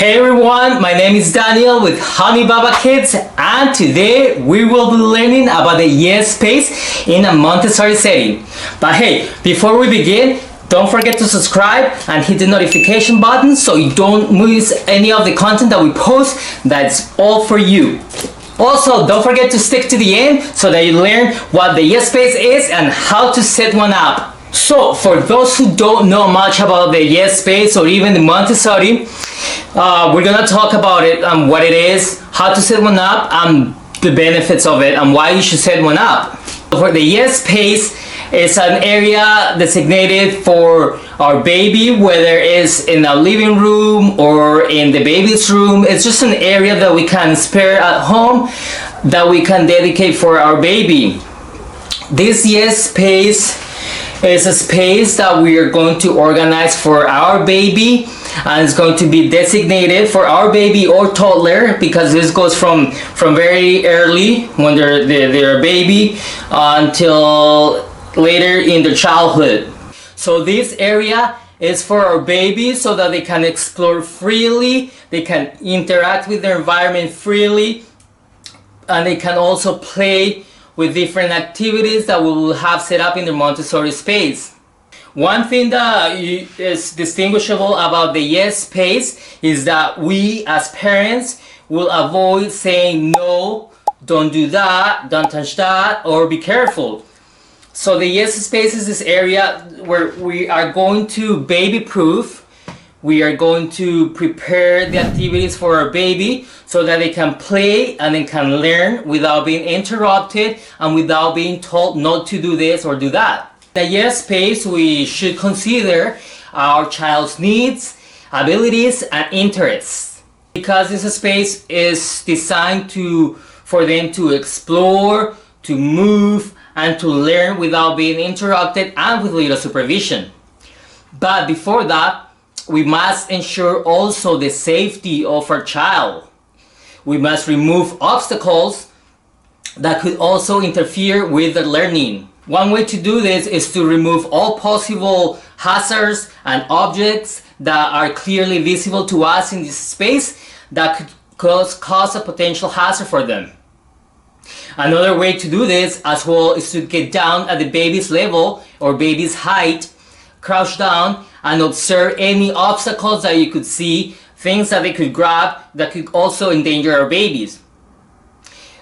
Hey everyone, my name is Daniel with Honey Baba Kids, and today we will be learning about the yes space in a Montessori setting. But hey, before we begin, don't forget to subscribe and hit the notification button so you don't miss any of the content that we post. That's all for you. Also, don't forget to stick to the end so that you learn what the yes space is and how to set one up. So, for those who don't know much about the yes space or even the Montessori, we're gonna talk about it and what it is, how to set one up, and the benefits of it, and why you should set one up. For the yes space, it's an area designated for our baby, whether it's in a living room or in the baby's room. It's just an area that we can spare at home that we can dedicate for our baby. This yes space is a space that we are going to organize for our baby, and it's going to be designated for our baby or toddler, because this goes from very early when they're a baby until later in their childhood. So this area is for our babies so that they can explore freely, they can interact with their environment freely, and they can also play with different activities that we will have set up in the Montessori space. One thing that is distinguishable about the yes space is that we as parents will avoid saying no, don't do that, don't touch that, or be careful. So the yes space is this area where we are going to baby proof. We are going to prepare the activities for our baby so that they can play and they can learn without being interrupted and without being told not to do this or do that. The yes space, we should consider our child's needs, abilities, and interests, because this space is designed for them to explore, to move, and to learn without being interrupted and with little supervision. But before that, we must ensure also the safety of our child. We must remove obstacles that could also interfere with the learning. One way to do this is to remove all possible hazards and objects that are clearly visible to us in this space that could cause a potential hazard for them. Another way to do this as well is to get down at the baby's level or baby's height, crouch down, and observe any obstacles that you could see, things that they could grab that could also endanger our babies.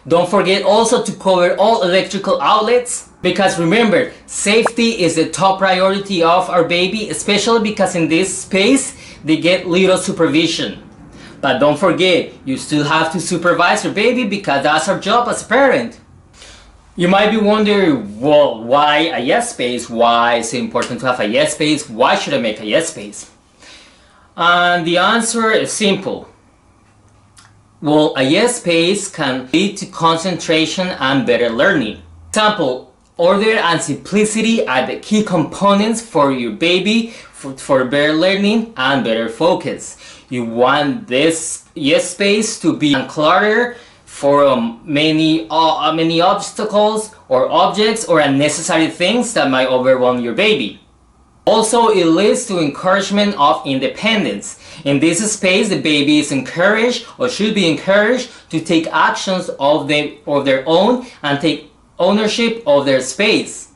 Don't forget also to cover all electrical outlets, because remember, safety is the top priority of our baby, especially because in this space they get little supervision. But don't forget, you still have to supervise your baby, because that's our job as a parent. You might be wondering, well, why a yes space? Why is it important to have a yes space? Why should I make a yes space? And the answer is simple. Well, a yes space can lead to concentration and better learning. For example, order and simplicity are the key components for your baby for better learning and better focus. You want this yes space to be uncluttered for many obstacles or objects or unnecessary things that might overwhelm your baby. Also, it leads to encouragement of independence. In this space, the baby is encouraged or should be encouraged to take actions of their own and take ownership of their space.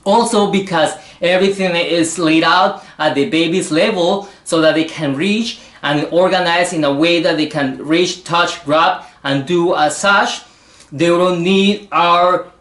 Also, because everything is laid out at the baby's level so that they can reach and organize in a way that they can reach, touch, grab, and do as such. They don't need our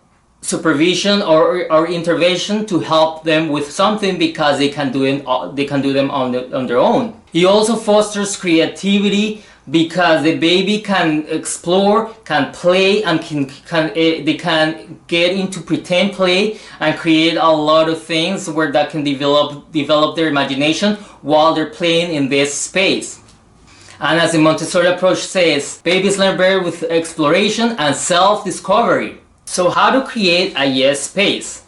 supervision or our intervention to help them with something, because they can do them on their own. It also fosters creativity, because the baby can explore, can play, and they can get into pretend play and create a lot of things where that can develop their imagination while they're playing in this space. And as the Montessori approach says, babies learn better with exploration and self-discovery. So how to create a yes space?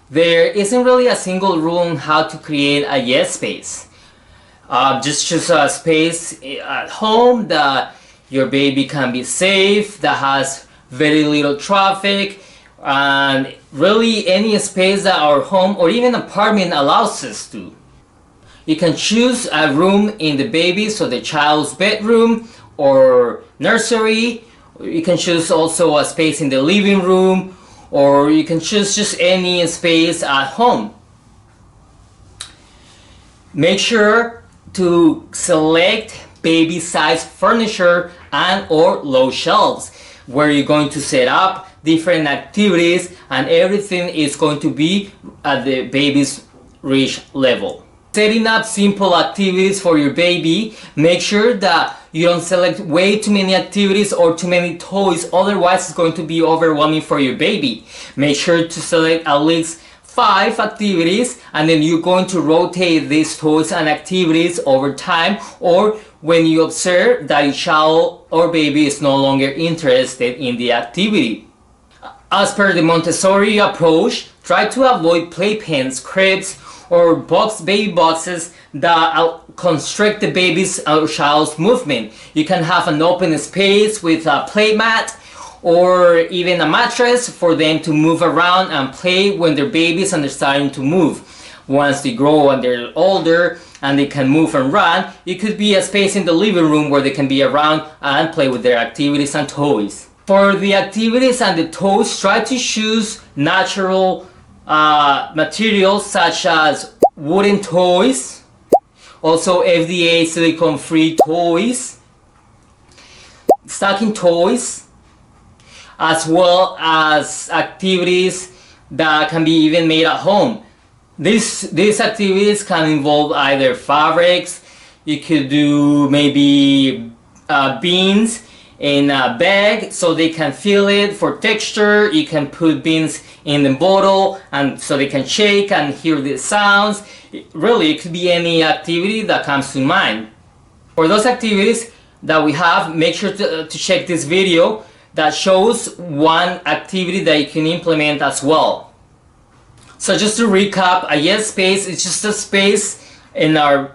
There isn't really a single rule on how to create a yes space. Just choose a space at home that your baby can be safe, that has very little traffic, and really any space that our home or even apartment allows us to. You can choose a room in the baby, so the child's bedroom or nursery. You can choose also a space in the living room, or you can choose just any space at home. Make sure to select baby size furniture and or low shelves where you're going to set up different activities, and everything is going to be at the baby's reach level. Setting up simple activities for your baby, make sure that you don't select way too many activities or too many toys, otherwise it's going to be overwhelming for your baby. Make sure to select at least 5 activities, and then you're going to rotate these toys and activities over time, or when you observe that your child or baby is no longer interested in the activity. As per the Montessori approach, try to avoid playpens, cribs, or baby boxes that constrict the baby's or child's movement. You can have an open space with a play mat or even a mattress for them to move around and play when they're babies and they're starting to move. Once they grow and they're older and they can move and run, it could be a space in the living room where they can be around and play with their activities and toys. For the activities and the toys, try to choose natural materials such as wooden toys, also FDA silicone free toys, stocking toys, as well as activities that can be even made at home. These activities can involve either fabrics, you could do maybe beans in a bag so they can feel it for texture. You can put beans in the bottle and so they can shake and hear the sounds. Really, it could be any activity that comes to mind. For those activities that we have, make sure to check this video that shows one activity that you can implement as well. So just to recap, a yes space is just a space in our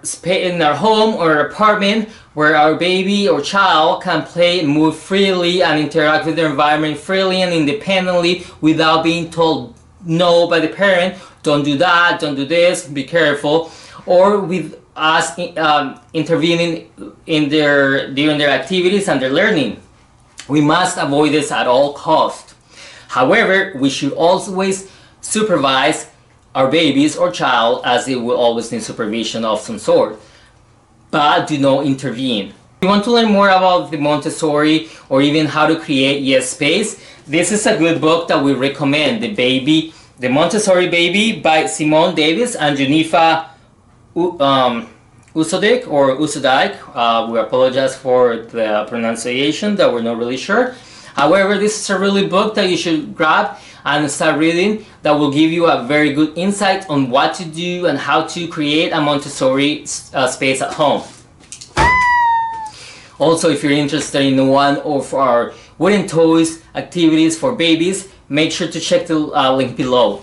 home or apartment where our baby or child can play, move freely, and interact with their environment freely and independently without being told no by the parent. Don't do that, don't do this, be careful. Or with us intervening during their activities and their learning. We must avoid this at all costs. However, we should always supervise our babies or child, as they will always need supervision of some sort, but do not intervene. If you want to learn more about the Montessori or even how to create yes space, this is a good book that we recommend, The Montessori Baby by Simone Davis and Junifa Usodik or Usodik. We apologize for the pronunciation that we're not really sure. However, this is a really book that you should grab and start reading, that will give you a very good insight on what to do and how to create a Montessori space at home. Also, if you're interested in one of our wooden toys activities for babies, make sure to check the link below.